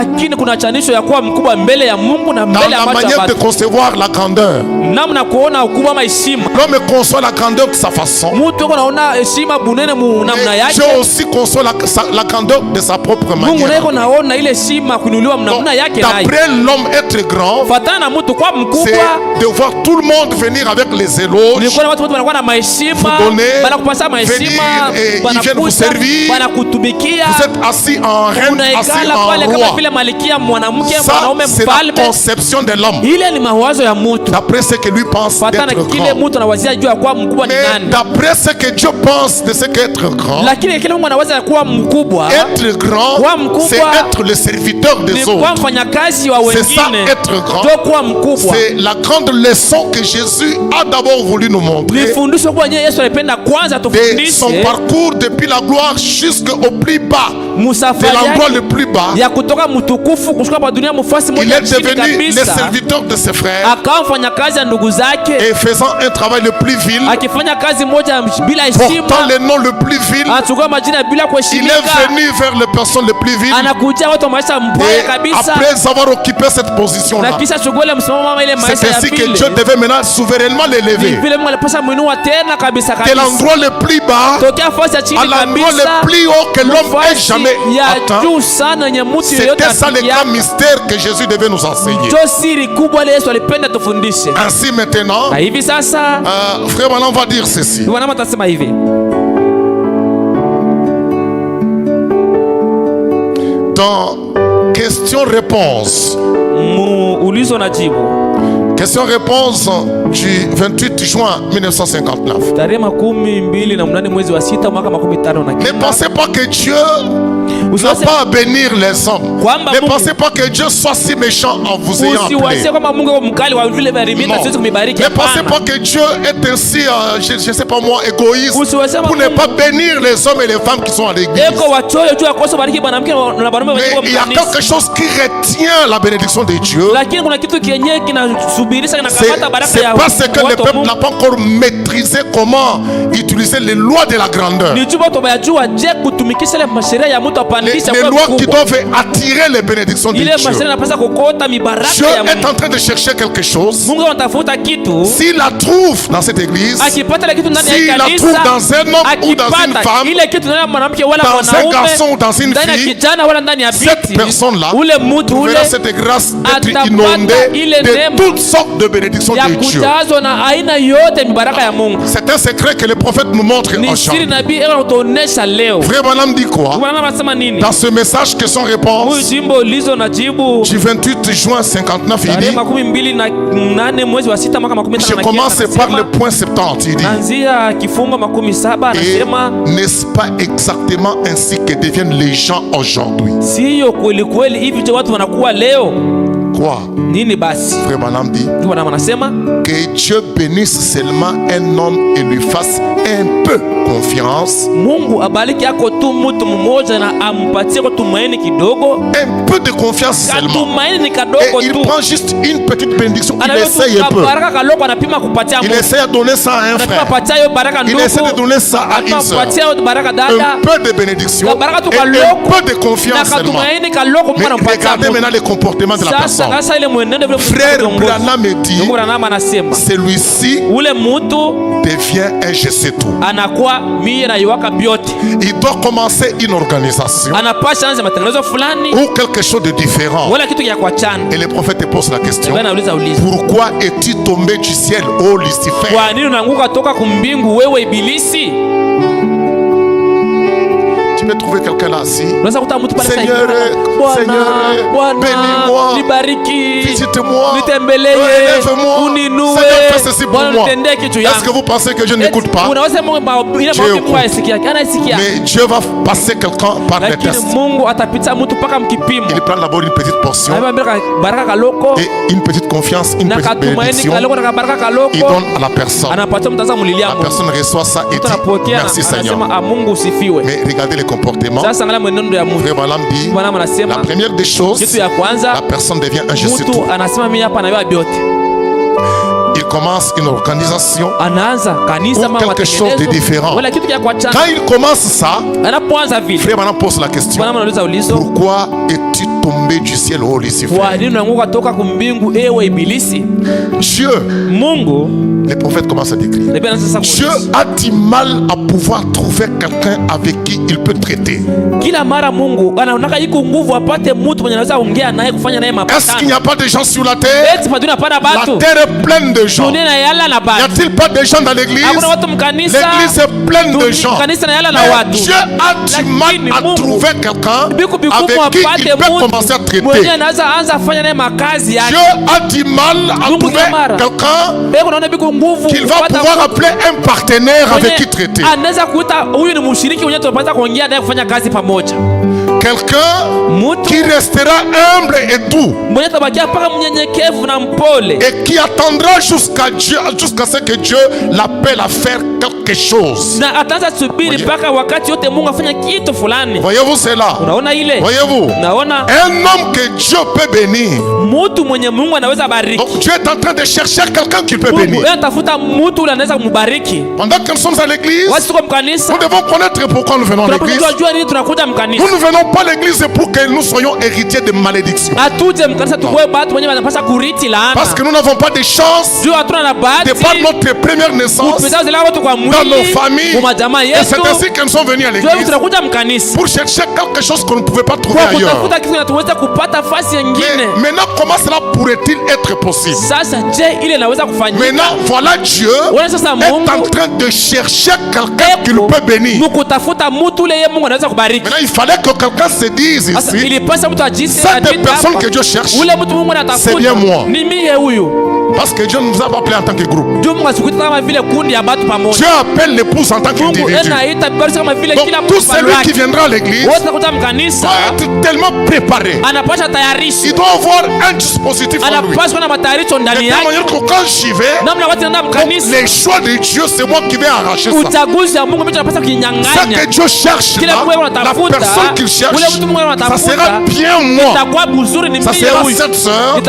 Lakini kuna chanisho ya kuwa mkubwa mbele ya Mungu na mbele ya macho ya watu. Dans la manière de concevoir la grandeur. Namna kuona ukubwa ama heshima. L'homme conçoit la grandeur de sa façon. Mtu anaona heshima bunene mu namna yake. Dieu aussi conçoit la grandeur de sa propre manière. Mungu naye anaona ile heshima kuinuliwa namna yake naye. D'après l'homme être grand, fatana na mtu kwa mkubwa, c'est de voir tout le monde venir avec les éloges. Ni kuona watu wote wanakuwa na maheshima, bana kupasa maheshima, bana vous servir, bana kutumikia. Vous êtes assis en reine, assis en roi. Ça, c'est la conception de l'homme. D'après ce que lui pense d'être grand. Mais d'après ce que Dieu pense de ce qu'être grand, être grand, c'est être le serviteur des autres. C'est ça, être grand. C'est la grande leçon que Jésus a d'abord voulu nous montrer. De son parcours depuis la gloire jusqu'au plus bas, de l'endroit le plus bas. Il est devenu le serviteur de ses frères et faisant un travail le plus vil, portant le nom le plus vil. Il est venu vers les personnes les plus viles. Et après avoir occupé cette position-là, c'est ainsi que Dieu devait maintenant souverainement l'élever. De l'endroit le plus bas à l'endroit le plus haut que l'homme ait jamais atteint. C'était ça le grand mystère que Jésus devait nous enseigner. Ainsi maintenant, frère Branham va dire ceci. Dans question-réponse, question-réponse du 28 juin 1959. Ne pensez pas que Dieu n'a pas à bénir les hommes. Ne pensez pas que Dieu soit si méchant en vous ayant appelé. Ne pensez pas que Dieu est ainsi, je ne sais pas moi, égoïste pour ne pas bénir les hommes et les femmes qui sont à l'église. Mais il y a quelque chose qui retient la bénédiction de Dieu. C'est parce que le peuple n'a pas encore maîtrisé comment utiliser les lois de la grandeur. Les lois qui doivent attirer les bénédictions de Dieu. Dieu est en train de chercher quelque chose. S'il la trouve dans cette église, s'il la trouve dans un homme ou dans une femme, dans un garçon ou dans une fille, cette personne-là verra cette grâce d'être inondée de toutes sortes de bénédictions de Dieu. C'est un secret que le prophète nous montre aujourd'hui. Frère Branham dit quoi? Dans ce message question-réponse du 28 juin 59, il dit, je commence par le point 70, il dit, et n'est-ce pas exactement ainsi que deviennent les gens aujourd'hui? Quoi? Frère Branham dit que Dieu bénisse seulement un homme et lui fasse un peu confiance. Un peu de confiance seulement. Et il prend juste une petite bénédiction. Il essaye un peu. Il essaie de donner ça à un frère. Il essaie de donner ça à une soeur. Un peu de bénédiction et un peu de confiance seulement. Mais regardez maintenant le comportement de la personne. Frère Branham me dit, celui-ci devient un je sais tout. Il doit commencer une organisation ou quelque chose de différent. Et le prophète te pose la question, pourquoi es-tu tombé du ciel, ô Lucifer? Tu peux trouver quelqu'un là assis. Seigneur, bénis-moi, visite-moi, élève-moi. Seigneur, fais ceci pour moi. Est-ce que vous pensez que je n'écoute pas? Dieu écoute. Mais Dieu va passer quelqu'un par les tests. Il prend d'abord une petite portion et une petite confiance, une petite bénédiction. Il donne à la personne. La personne reçoit ça et dit merci Seigneur. Mais regardez les comportements. Frère Branham dit, la première des choses, la personne devient un je sais tout. Il commence une organisation ou quelque chose de différent. Quand il commence ça, Frère Branham pose la question, pourquoi es-tu es-tu tombé du ciel, ô Lucifer? Dieu, les prophètes commencent à décrire. Dieu a du mal à pouvoir trouver quelqu'un avec qui il peut traiter. Est-ce qu'il n'y a pas de gens sur la terre? La terre est pleine de gens. N'y a-t-il pas de gens dans l'église? L'église est pleine de gens. Mais Dieu a du mal à trouver quelqu'un avec qui il peut commencer à traiter. Dieu a du mal à trouver quelqu'un qu'il va pouvoir appeler un partenaire avec qui traiter. Quelqu'un qui restera humble et doux et qui attendra jusqu'à ce que Dieu l'appelle à faire quelque chose. Voyez-vous cela? Voyez-vous? Un homme que Dieu peut bénir. Donc Dieu est en train de chercher quelqu'un qu'il peut bénir. Pendant que nous sommes à l'église, nous devons connaître pourquoi nous venons à l'église. Nous ne venons pas à l'église pour que nous soyons héritiers de malédiction. Parce que nous n'avons pas de chance de par notre première naissance dans nos familles. Et c'est ainsi que nous sommes venus à l'église pour chercher quelque chose qu'on ne pouvait pas trouver ailleurs. Mais maintenant, comment cela pourrait-il être possible? Maintenant, voilà Dieu est en train de chercher quelqu'un qui le peut bénir. Maintenant, il fallait que quelqu'un se dise ici, cette personne que Dieu cherche, c'est bien moi. Parce que Dieu ne nous a pas appelés en tant que groupe. Dieu appelle l'épouse en tant qu'individu. Donc tout celui qui viendra à l'église doit être tellement préparé. Il doit avoir un dispositif en lui. De telle manière que quand j'y vais, les choix de Dieu, c'est moi qui vais arracher ça. Ce que Dieu cherche là, la personne qu'il cherche, ça sera bien moi. Ça sera cette soeur, ou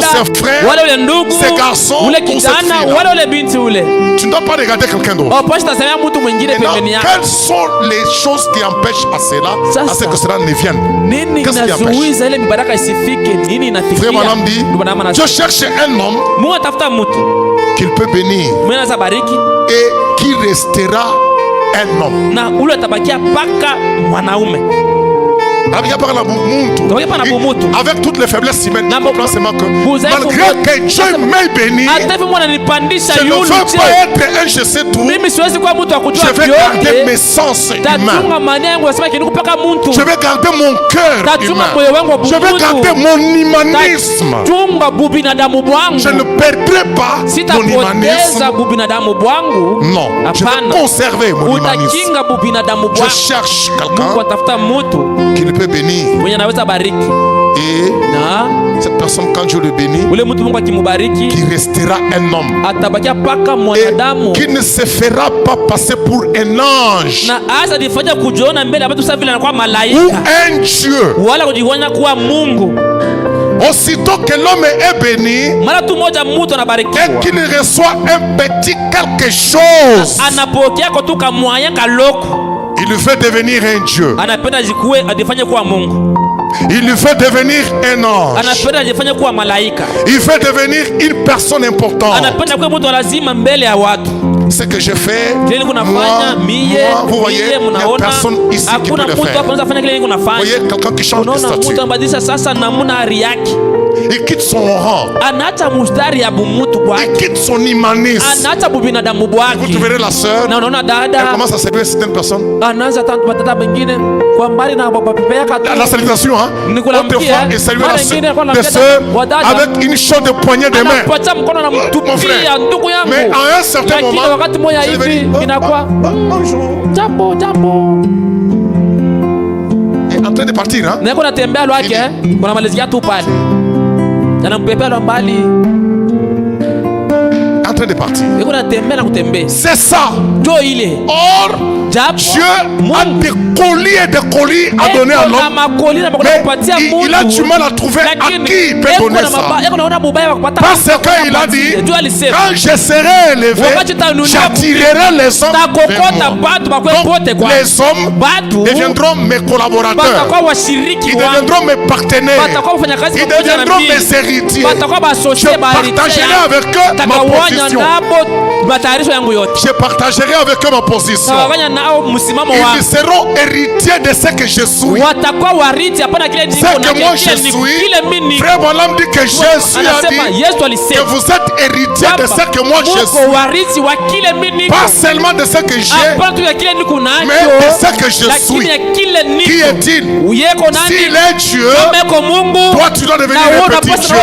ses frères, ses garçons, ou ces filles. Tu ne dois pas regarder quelqu'un d'autre. Quelles sont les choses qui empêchent à ce que cela ne vienne? Qu'est-ce qui empêche? Frère Madame dit, Dieu cherche un homme qu'il peut bénir et qui restera un homme. Avec toutes les faiblesses humaines, malgré que Dieu m'ait béni, je ne veux pas être un je sais tout. Je vais garder mes sens humains. Je vais garder mon cœur humain. Je vais garder mon humanisme. Je ne perdrai pas mon humanisme. Non, je vais conserver mon humanisme. Je cherche quelqu'un qui ne peut bénir. Et cette personne, quand Dieu le bénit, qui restera un homme et qui ne se fera pas passer pour un ange ou un Dieu. Aussitôt que l'homme est béni et qu'il reçoit un petit quelque chose, il lui fait devenir un Dieu. Il lui fait devenir un ange. Il fait devenir une personne importante. Ce que je fais, moi, vous voyez, il n'y a personne ici qui peut le faire. Vous voyez, quelqu'un qui change de statut. Il quitte son rang. Il quitte son humanisme. Vous trouverez la sœur, elle commence à séduire certaines personnes. La salutation, hein? Autrefois, il saluait la sœur avec une chaude de poignée de main. Mon frère. Mais à un certain moment, je lui dis, bonjour. Et en train de partir, hein? En train de partir. C'est ça. Or, Dieu a des colis et des colis à donner à l'homme. Mais il a du mal à trouver à qui il peut donner ça. Parce qu'il a dit, quand je serai élevé, j'attirerai les hommes vers moi. Donc les hommes deviendront mes collaborateurs. Ils deviendront mes partenaires. Ils deviendront mes héritiers. Je partagerai avec eux ma position. Je partagerai avec eux ma position. Ils seront héritiers de ce que je suis. Ce que moi je suis. Frère Branham dit que Jésus a dit que vous êtes héritiers de ce que moi je suis. Pas seulement de ce que j'ai, mais de ce que je suis. Qui est-il? S'il est Dieu, toi tu dois devenir un petit Dieu.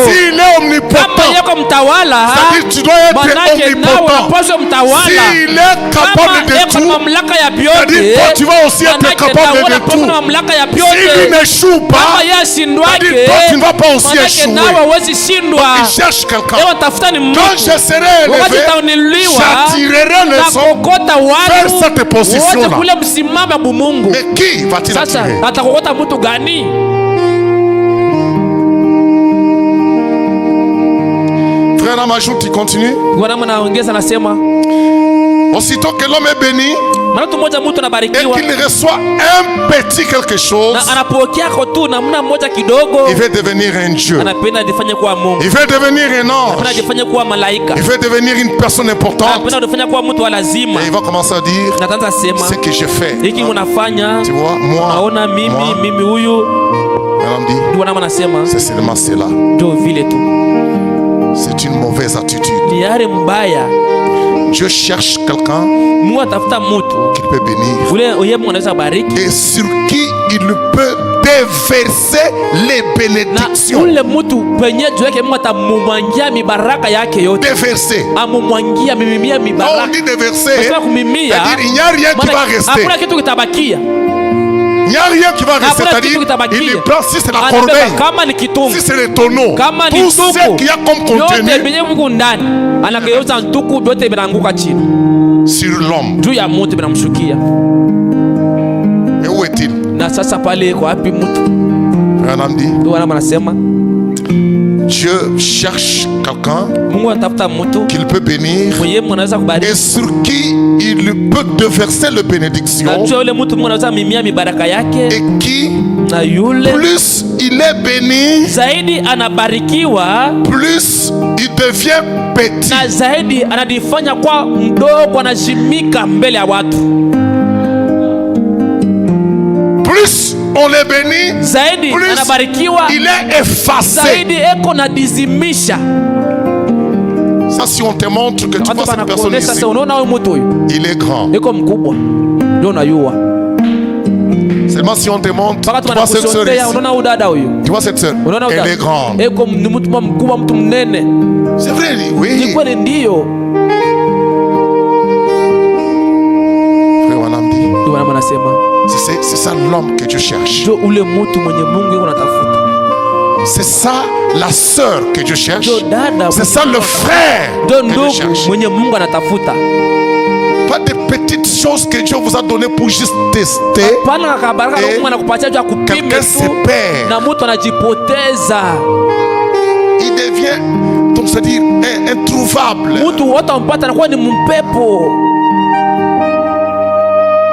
S'il est omnipotent, c'est-à-dire tu dois être omnipotent. S'il est capable de tout, c'est-à-dire toi tu vas aussi être capable de tout. S'il n'échoue pas, c'est-à-dire toi tu ne vas pas aussi échouer. Il cherche quelqu'un. Quand je serai élevé, j'attirerai les hommes vers cette position-là. Mais qui va-t-il attirer? Frère Namajout, il continue. Aussitôt que l'homme est béni et qu'il reçoit un petit quelque chose, il veut devenir un Dieu. Il veut devenir un ange. Il veut devenir une personne importante. Et il va commencer à dire ce que je fais. Tu vois, moi, c'est seulement cela. C'est une mauvaise attitude. Dieu cherche quelqu'un qu'il peut bénir et sur qui il peut déverser les bénédictions. Déverser. Quand on dit déverser, c'est-à-dire il n'y a rien qui va rester. Il n'y a rien qui va rester, c'est-à-dire il est blanc si c'est la corbeille, si c'est le tonneau, tout ce qu'il y a comme contenu sur l'homme. Mais où est-il? Dieu cherche quelqu'un qu'il peut bénir et sur qui il peut déverser les bénédictions, et qui, plus il est béni, plus il devient petit. Plus on les bénit, plus il est effacé. Ça, si on te montre que tu vois cette personne ici, il est grand. Seulement si on te montre, tu vois cette sœur ici. Tu vois cette sœur, elle est grande. C'est vrai, oui. Frère Wanam dit, c'est ça l'homme que Dieu cherche. C'est ça la sœur que Dieu cherche. C'est ça le frère que Dieu cherche. Pas des petites choses que Dieu vous a données pour juste tester. Et quelqu'un se perd. Il devient, donc c'est-à-dire, introuvable.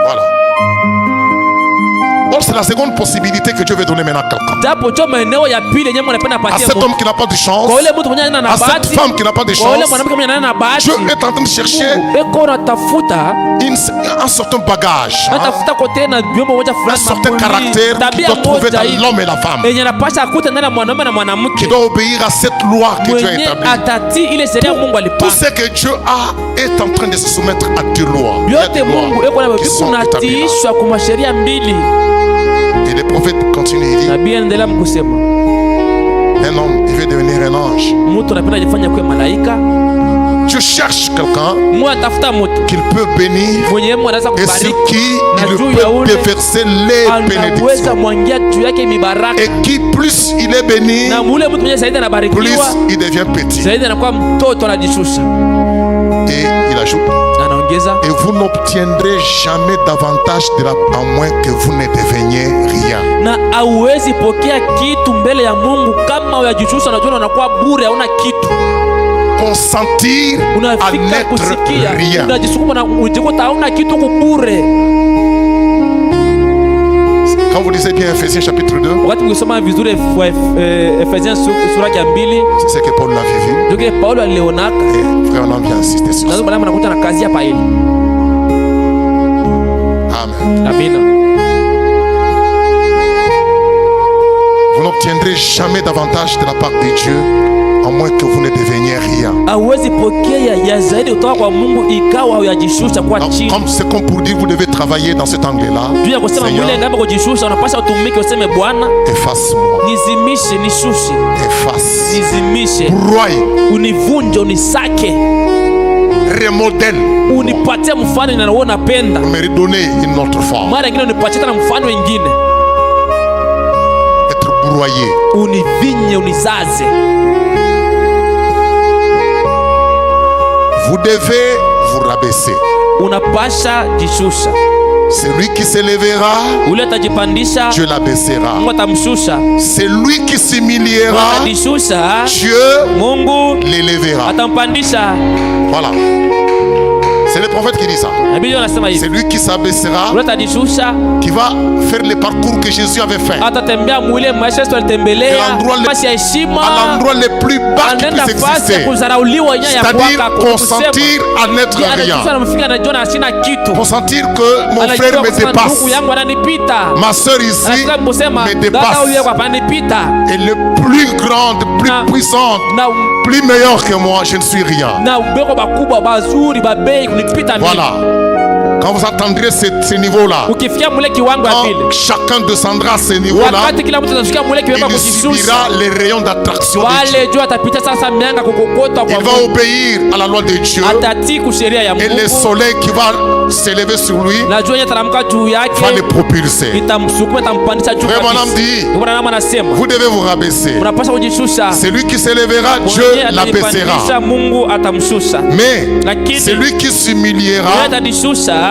Voilà. Donc c'est la seconde possibilité que Dieu veut donner maintenant à quelqu'un. À cet homme qui n'a pas de chance, à cette femme qui n'a pas de chance, Dieu est en train de chercher un certain bagage, un certain caractère qui doit trouver dans l'homme et la femme, qui doit obéir à cette loi que Dieu a établie. Tout ce que Dieu a est en train de se soumettre à deux lois. Il y a des lois qui sont établies là. Et le prophète continue, il dit, un homme, il veut devenir un ange. Tu cherches quelqu'un qu'il peut bénir et sur qui il peut déverser les bénédictions. Et qui plus il est béni, plus il devient petit. Et il ajoute, et vous n'obtiendrez jamais davantage de la, à moins que vous ne deveniez rien. Consentir à n'être rien. Quand vous lisez bien Ephésiens chapitre 2, c'est ce que Paul l'avait vu. Et frère, on a bien insisté sur ça. Amen. Vous n'obtiendrez jamais davantage de la part de Dieu à moins que vous ne deveniez rien. C'est comme pour dire, vous devez travailler dans cet angle-là. Seigneur, efface-moi. Efface. Broye. Remodèle. Me redonner une autre forme. Être broyé. Vous devez vous rabaisser. Celui qui s'élèvera, Dieu l'abaissera. Celui qui s'humiliera, Dieu l'élèvera. Voilà. C'est le prophète qui dit ça. C'est lui qui s'abaissera, qui va faire le parcours que Jésus avait fait. À l'endroit le plus bas qui puisse exister. C'est-à-dire consentir à n'être rien. Consentir que mon frère me dépasse. Ma soeur ici me dépasse. Et le plus grande, plus puissante, plus meilleure que moi, je ne suis rien. Voilà. Quand vous attendrez ce niveau-là, quand chacun descendra à ce niveau-là, il subira les rayons d'attraction de Dieu. Il va obéir à la loi de Dieu. Et le soleil qui va s'élever sur lui va le propulser. Frère Branham dit, vous devez vous rabaisser. Celui qui s'élèvera, Dieu l'abaissera. Mais celui qui s'humiliera,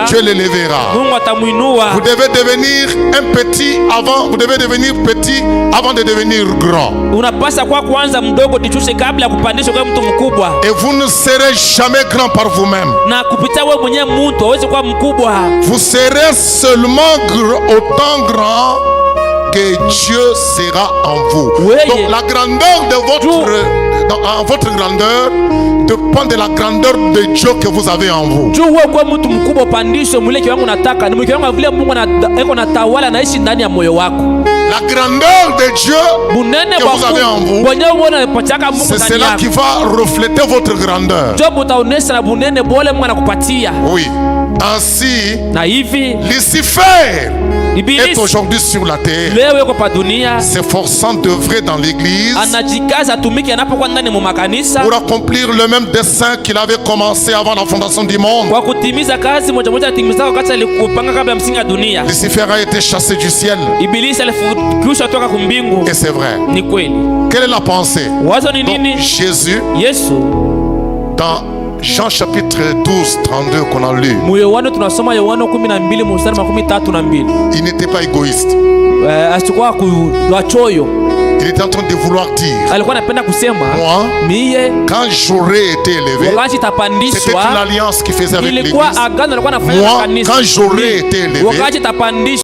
Dieu l'élèvera. Vous devez devenir un petit avant, vous devez devenir petit avant de devenir grand. Et vous ne serez jamais grand par vous-même. Vous serez seulement autant grand que Dieu sera en vous. Donc la grandeur de votre grandeur dépend de la grandeur de Dieu que vous avez en vous. La grandeur de Dieu que vous avez en vous, c'est cela qui va refléter votre grandeur. Oui. Ainsi, Lucifer est aujourd'hui sur la terre, s'efforçant d'œuvrer dans l'église pour accomplir le même dessein qu'il avait commencé avant la fondation du monde. Lucifer a été chassé du ciel. Et c'est vrai. Quelle est la pensée? Donc, Jésus, dans Jean chapitre 12, 32 qu'on a lu, il n'était pas égoïste. Il était en train de vouloir dire, moi, quand j'aurais été élevé, c'était une alliance qu'il faisait avec l'église. Moi, quand j'aurais été élevé,